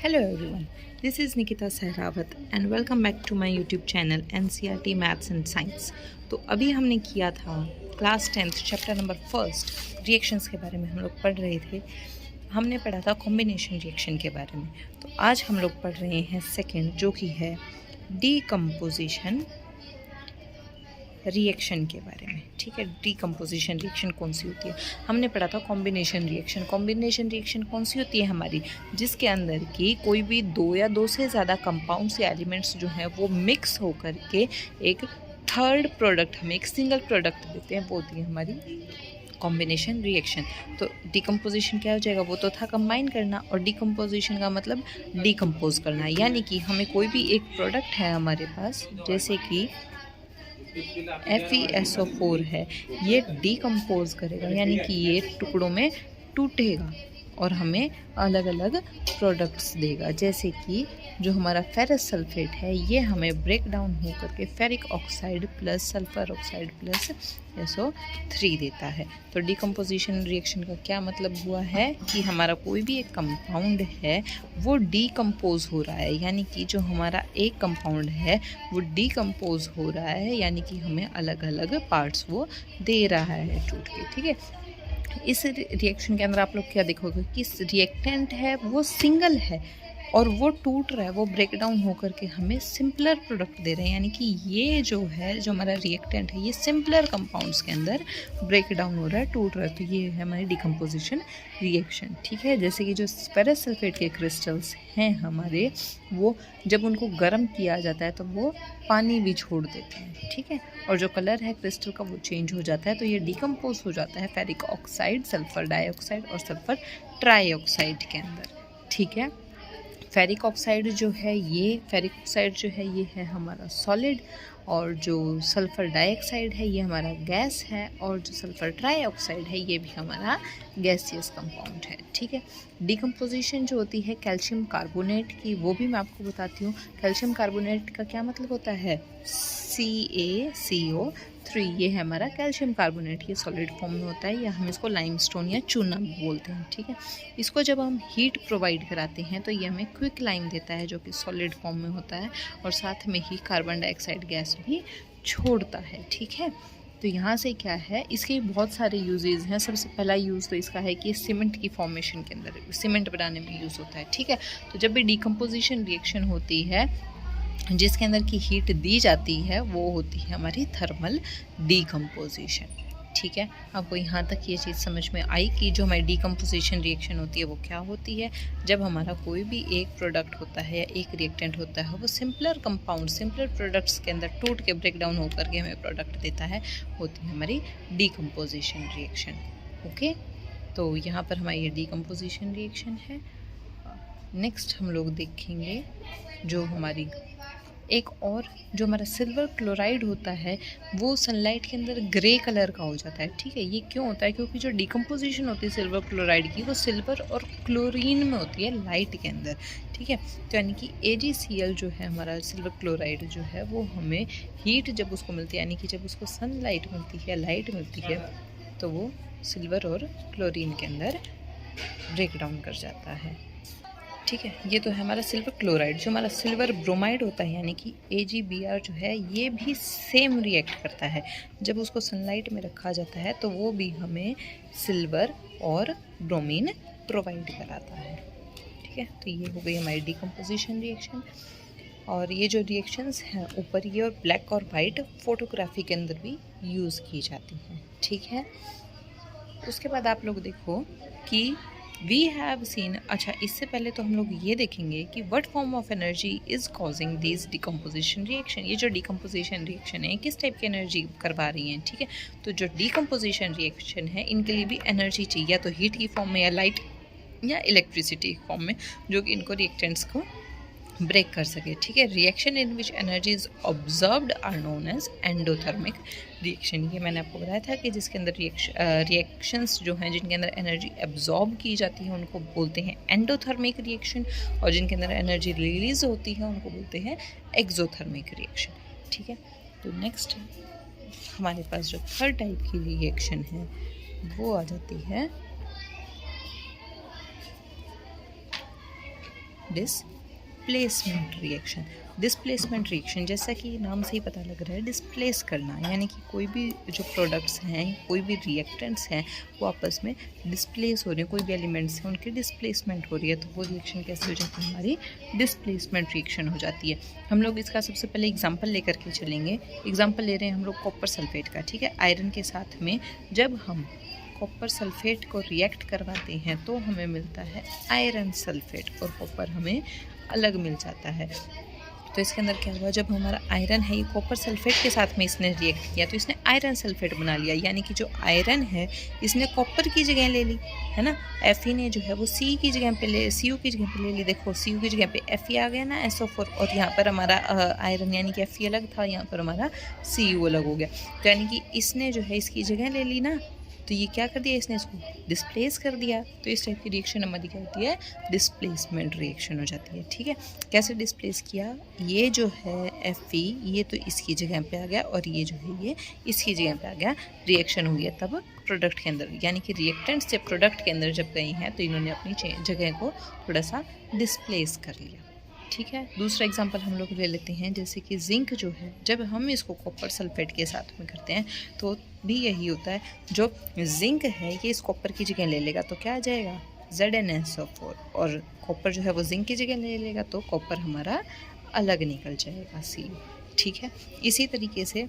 Hello everyone, this is Nikita Sehrawat and welcome back to my YouTube channel NCERT Maths and Science। तो अभी हमने किया था class 10th chapter number first reactions के बारे में हम लोग पढ़ रहे थे। हमने पढ़ा था कॉम्बिनेशन रिएक्शन के बारे में। तो आज हम लोग पढ़ रहे हैं सेकंड, जो कि है डीकम्पोजिशन रिएक्शन के बारे में। ठीक है, डीकम्पोजिशन रिएक्शन कौन सी होती है? हमने पढ़ा था कॉम्बिनेशन रिएक्शन। कॉम्बिनेशन रिएक्शन कौन सी होती है हमारी? जिसके अंदर की कोई भी दो या दो से ज़्यादा कंपाउंड्स या एलिमेंट्स जो हैं वो मिक्स होकर के एक थर्ड प्रोडक्ट, हमें एक सिंगल प्रोडक्ट देते हैं, वो होती है हमारी कॉम्बिनेशन रिएक्शन। तो डीकम्पोजिशन क्या हो जाएगा? वो तो था कंबाइन करना, और डीकम्पोजिशन का मतलब डीकम्पोज करना, यानी कि हमें कोई भी एक प्रोडक्ट है हमारे पास, जैसे कि FeSO4 है, ये डीकम्पोज करेगा, यानी कि ये टुकड़ों में टूटेगा और हमें अलग अलग प्रोडक्ट्स देगा। जैसे कि जो हमारा फेरस सल्फेट है, ये हमें ब्रेक डाउन होकर के ferric oxide plus sulphur oxide plus SO3 देता है। तो डीकम्पोजिशन रिएक्शन का क्या मतलब हुआ है कि हमारा कोई भी एक कंपाउंड है वो डीकम्पोज हो रहा है, यानी कि जो हमारा एक कंपाउंड है वो डीकम्पोज हो रहा है, यानी कि हमें अलग अलग पार्ट्स वो दे रहा है टूट के। ठीक है, इस रिएक्शन के अंदर आप लोग क्या देखोगे कि रिएक्टेंट है वो सिंगल है और वो टूट रहा है, वो ब्रेक डाउन होकर के हमें सिंपलर प्रोडक्ट दे रहे हैं, यानी कि ये जो है, जो हमारा रिएक्टेंट है, ये सिंपलर कंपाउंड्स के अंदर ब्रेक डाउन हो रहा है, टूट रहा है। तो ये है हमारी डीकम्पोजिशन रिएक्शन। ठीक है, जैसे कि जो फेरस सल्फेट के क्रिस्टल्स हैं हमारे, वो जब उनको गर्म किया जाता है तो वो पानी भी छोड़ देते हैं। ठीक है, और जो कलर है क्रिस्टल का वो चेंज हो जाता है, तो ये डीकम्पोज हो जाता है फेरिक ऑक्साइड, सल्फर डाइऑक्साइड और सल्फर ट्राईऑक्साइड के अंदर। ठीक है, फेरिक ऑक्साइड जो है, ये है हमारा सॉलिड, और जो सल्फ़र डाइऑक्साइड है ये हमारा गैस है, और जो सल्फ़र ट्राईऑक्साइड है ये भी हमारा गैसियस कंपाउंड है। ठीक है, डीकम्पोजिशन जो होती है कैल्शियम कार्बोनेट की, वो भी मैं आपको बताती हूँ। कैल्शियम कार्बोनेट का क्या मतलब होता है? CaCO3, ये है हमारा कैल्शियम कार्बोनेट। ये सॉलिड फॉर्म में होता है, या हम इसको लाइमस्टोन या चूना भी बोलते हैं। ठीक है, इसको जब हम हीट प्रोवाइड कराते हैं तो ये हमें क्विक लाइम देता है, जो कि सॉलिड फॉर्म में होता है, और साथ में ही कार्बन डाइऑक्साइड गैस भी छोड़ता है। ठीक है, तो यहाँ से क्या है, इसके बहुत सारे यूजेस हैं। सबसे पहला यूज़ तो इसका है कि सीमेंट की फॉर्मेशन के अंदर, सीमेंट बनाने में यूज़ होता है। ठीक है, तो जब भी डीकम्पोजिशन रिएक्शन होती है जिसके अंदर की हीट दी जाती है, वो होती है हमारी थर्मल डीकम्पोजिशन। ठीक है, आपको यहाँ तक ये चीज़ समझ में आई कि जो हमारी डीकम्पोजिशन रिएक्शन होती है वो क्या होती है? जब हमारा कोई भी एक प्रोडक्ट होता है या एक रिएक्टेंट होता है, वो सिंपलर कंपाउंड, सिंपलर प्रोडक्ट्स के अंदर टूट के ब्रेक डाउन होकर के हमें प्रोडक्ट देता है, होती है हमारी डीकम्पोजिशन रिएक्शन। ओके, तो यहाँ पर हमारी ये डीकम्पोजिशन रिएक्शन है। नेक्स्ट हम लोग देखेंगे जो हमारी एक और, जो हमारा सिल्वर क्लोराइड होता है, वो सनलाइट के अंदर ग्रे कलर का हो जाता है। ठीक है, ये क्यों होता है? क्योंकि जो डीकम्पोजिशन होती है सिल्वर क्लोराइड की, वो सिल्वर और क्लोरीन में होती है, लाइट के अंदर। ठीक है, तो यानी कि AgCl जो है हमारा सिल्वर क्लोराइड जो है, वो हमें हीट जब उसको मिलती है, यानी कि जब उसको सनलाइट मिलती है, लाइट मिलती है, तो वो सिल्वर और क्लोरीन के अंदर ब्रेक डाउन कर जाता है। ठीक है, ये तो है हमारा सिल्वर क्लोराइड। जो हमारा सिल्वर ब्रोमाइड होता है, यानी कि AgBr जो है, ये भी सेम रिएक्ट करता है। जब उसको सनलाइट में रखा जाता है तो वो भी हमें सिल्वर और ब्रोमीन प्रोवाइड कराता है। ठीक है, तो ये हो गई हमारी डीकम्पोजिशन रिएक्शन। और ये जो रिएक्शंस हैं ऊपर, ये और ब्लैक और वाइट फोटोग्राफी के अंदर भी यूज़ की जाती हैं। ठीक है, उसके बाद आप लोग देखो कि वी हैव सीन, अच्छा इससे पहले तो हम लोग ये देखेंगे कि what form of energy is causing this decomposition reaction. ये जो डीकम्पोजिशन रिएक्शन है, किस टाइप की एनर्जी करवा रही हैं? ठीक है, तो जो डीकम्पोजिशन रिएक्शन है, इनके लिए भी एनर्जी चाहिए, या तो हीट की फॉर्म में, या लाइट या इलेक्ट्रिसिटी की फॉर्म में, जो कि इनको रिएक्टेंट्स को ब्रेक कर सके। ठीक है, reaction in which energy is observed are known as endothermic reaction. ये मैंने आपको बताया था कि जिसके अंदर रिएक्शंस जो हैं, जिनके अंदर एनर्जी एब्जॉर्ब की जाती है, उनको बोलते हैं एंडोथर्मिक रिएक्शन, और जिनके अंदर एनर्जी रिलीज होती है उनको बोलते हैं एक्सोथर्मिक रिएक्शन। ठीक है, तो नेक्स्ट हमारे पास जो थर्ड टाइप की रिएक्शन है वो आ जाती है डिस्प्लेसमेंट रिएक्शन। डिस्प्लेसमेंट रिएक्शन जैसा कि नाम से ही पता लग रहा है, डिस्प्लेस करना, यानी कि कोई भी जो प्रोडक्ट्स हैं, कोई भी रिएक्टेंट्स हैं, वो आपस में डिस्प्लेस हो रहे हैं, कोई भी एलिमेंट्स हैं उनकी डिस्प्लेसमेंट हो रही है, तो वो रिएक्शन कैसे हो जाती है, हमारी डिस्प्लेसमेंट रिएक्शन हो जाती है। हम लोग इसका सबसे पहले एग्जाम्पल लेकर के चलेंगे। एग्जाम्पल ले रहे हैं हम लोग कॉपर सल्फेट का, ठीक है। आयरन के साथ में जब हम कॉपर सल्फेट को रिएक्ट करवाते हैं तो हमें मिलता है आयरन सल्फेट, और कॉपर हमें अलग मिल जाता है। तो इसके अंदर क्या हुआ, जब हमारा आयरन है ये कॉपर सल्फेट के साथ में इसने रिएक्ट किया तो इसने आयरन सल्फेट बना लिया, यानी कि जो आयरन है इसने कॉपर की जगह ले ली, है ना। Fe ने जो है वो Cu की जगह पे ले ली। देखो Cu की जगह पे Fe आ गया ना, SO4, और यहाँ पर हमारा आयरन यानी कि Fe अलग था, यहाँ पर हमारा Cu अलग हो गया। तो यानी कि इसने जो है इसकी जगह ले ली ना, तो ये क्या कर दिया, इसने इसको डिस्प्लेस कर दिया। तो इस टाइप की रिएक्शन हमारी क्या होती है, डिस्प्लेसमेंट रिएक्शन हो जाती है, ठीक है। कैसे डिस्प्लेस किया, ये जो है Fe ये तो इसकी जगह पे आ गया, और ये जो है ये इसकी जगह पे आ गया, रिएक्शन हुई है तब प्रोडक्ट के अंदर, यानी कि रिएक्टेंट से प्रोडक्ट के अंदर जब गई हैं तो इन्होंने अपनी जगह को थोड़ा सा डिस्प्लेस कर लिया, ठीक है। दूसरा एग्जांपल हम लोग ले लेते हैं, जैसे कि जिंक जो है, जब हम इसको कॉपर सल्फेट के साथ में करते हैं तो भी यही होता है। जो जिंक है ये इस कॉपर की जगह ले लेगा तो क्या आ जाएगा, ZnSO4, और कॉपर जो है वो जिंक की जगह ले लेगा तो कॉपर हमारा अलग निकल जाएगा, Cu, ठीक है। इसी तरीके से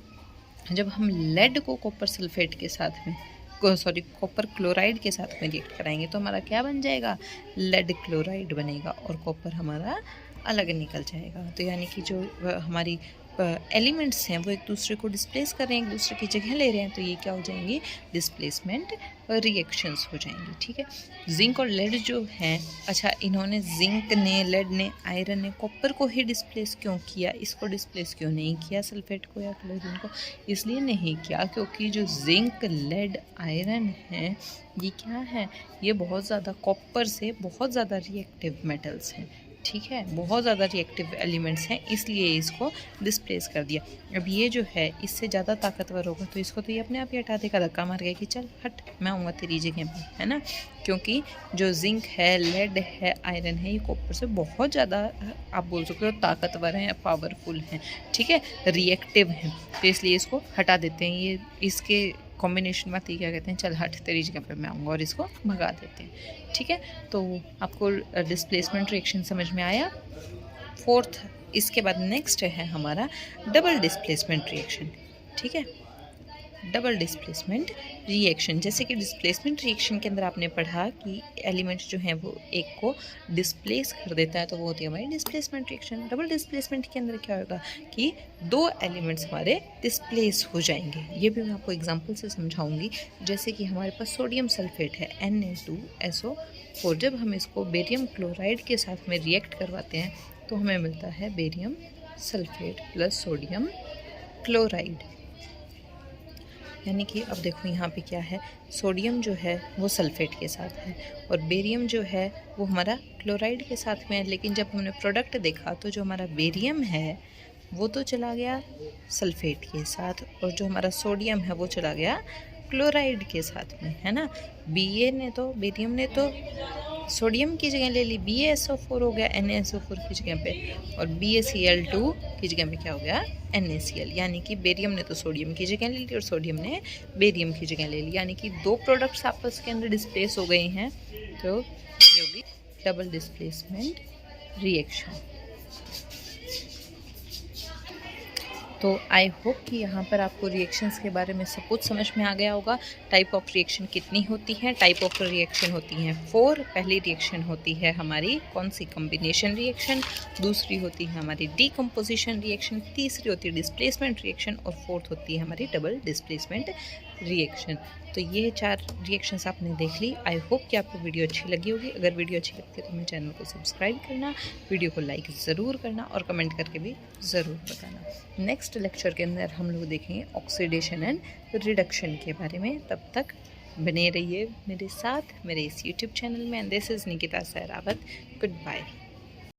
जब हम लेड को कॉपर सल्फेट के साथ में कॉपर क्लोराइड के साथ में रिएक्ट कराएंगे तो हमारा क्या बन जाएगा, लेड क्लोराइड बनेगा, और कॉपर हमारा अलग निकल जाएगा। तो यानी कि जो हमारी एलिमेंट्स हैं वो एक दूसरे को डिस्प्लेस कर रहे हैं, एक दूसरे की जगह ले रहे हैं, तो ये क्या हो जाएंगी, डिस्प्लेसमेंट रिएक्शंस हो जाएंगी, ठीक है। जिंक और लेड जो हैं, अच्छा इन्होंने जिंक ने, लेड ने, आयरन ने कॉपर को ही डिस्प्लेस क्यों किया, इसको डिस्प्लेस क्यों नहीं किया सल्फेट को या क्लोरीन को, इसलिए नहीं किया क्योंकि जो जिंक, लेड, आयरन है ये क्या है, ये बहुत ज़्यादा कॉपर से बहुत ज़्यादा रिएक्टिव मेटल्स हैं, ठीक है, बहुत ज़्यादा रिएक्टिव एलिमेंट्स हैं, इसलिए इसको डिस्प्लेस कर दिया। अब ये जो है इससे ज़्यादा ताकतवर होगा तो इसको तो ये अपने आप ही हटा देगा, धक्का मार गया कि चल हट, मैं आऊँगा तेरी जगह में, है ना। क्योंकि जो जिंक है, लेड है, आयरन है, ये कॉपर से बहुत ज़्यादा आप बोल सकते हो ताकतवर हैं, पावरफुल हैं, ठीक है, रिएक्टिव हैं, तो इसलिए इसको हटा देते हैं। ये इसके कॉम्बिनेशन में क्या कहते हैं, चल हट तेरी जगह पे मैं आऊँगा, और इसको भगा देते हैं, ठीक है। तो आपको डिस्प्लेसमेंट रिएक्शन समझ में आया। फोर्थ, इसके बाद नेक्स्ट है हमारा डबल डिस्प्लेसमेंट रिएक्शन, ठीक है। डबल डिस्प्लेसमेंट रिएक्शन, जैसे कि डिस्प्लेसमेंट रिएक्शन के अंदर आपने पढ़ा कि एलिमेंट जो हैं वो एक को डिस्प्लेस कर देता है, तो वो होती है हमारी डिस्प्लेसमेंट रिएक्शन। डबल डिस्प्लेसमेंट के अंदर क्या होगा कि दो एलिमेंट्स हमारे डिस्प्लेस हो जाएंगे। ये भी मैं आपको एग्जांपल से समझाऊंगी। जैसे कि हमारे पास सोडियम सल्फेट है Na2SO4, जब हम इसको बेरियम क्लोराइड के साथ में रिएक्ट करवाते हैं तो हमें मिलता है barium sulphate plus sodium chloride. यानी कि अब देखो यहाँ पे क्या है, सोडियम जो है वो सल्फेट के साथ है और बेरियम जो है वो हमारा क्लोराइड के साथ में है। लेकिन जब हमने प्रोडक्ट देखा तो जो हमारा बेरियम है वो तो चला गया सल्फेट के साथ, और जो हमारा सोडियम है वो चला गया क्लोराइड के साथ में, है ना। बेरियम ने तो सोडियम की जगह ले ली, BaSO4 हो गया NaSO4 की जगह पे, और BaCl2 की जगह में क्या हो गया, NaCl। यानी कि बेरियम ने तो सोडियम की जगह ले ली और सोडियम ने बेरियम की जगह ले ली, यानी कि दो प्रोडक्ट्स आपस के अंदर डिस्प्लेस हो गए हैं। तो ये होगी डबल डिस्प्लेसमेंट रिएक्शन। तो आई होप कि यहाँ पर आपको रिएक्शंस के बारे में सब कुछ समझ में आ गया होगा। टाइप ऑफ रिएक्शन कितनी होती है, टाइप ऑफ रिएक्शन होती हैं 4। पहली रिएक्शन होती है हमारी कौन सी, कॉम्बिनेशन रिएक्शन, दूसरी होती है हमारी डीकम्पोजिशन रिएक्शन, तीसरी होती है डिस्प्लेसमेंट रिएक्शन, और फोर्थ होती है हमारी डबल डिस्प्लेसमेंट रिएक्शन। तो ये 4 रिएक्शंस आपने देख ली। आई होप कि आपको वीडियो अच्छी लगी होगी। अगर वीडियो अच्छी लगती है तो मेरे चैनल को सब्सक्राइब करना, वीडियो को लाइक ज़रूर करना और कमेंट करके भी ज़रूर बताना। नेक्स्ट लेक्चर के अंदर हम लोग देखेंगे ऑक्सीडेशन एंड रिडक्शन के बारे में। तब तक बने रहिए मेरे साथ मेरे इस यूट्यूब चैनल में। This is Nikita Sehrawat. Good bye.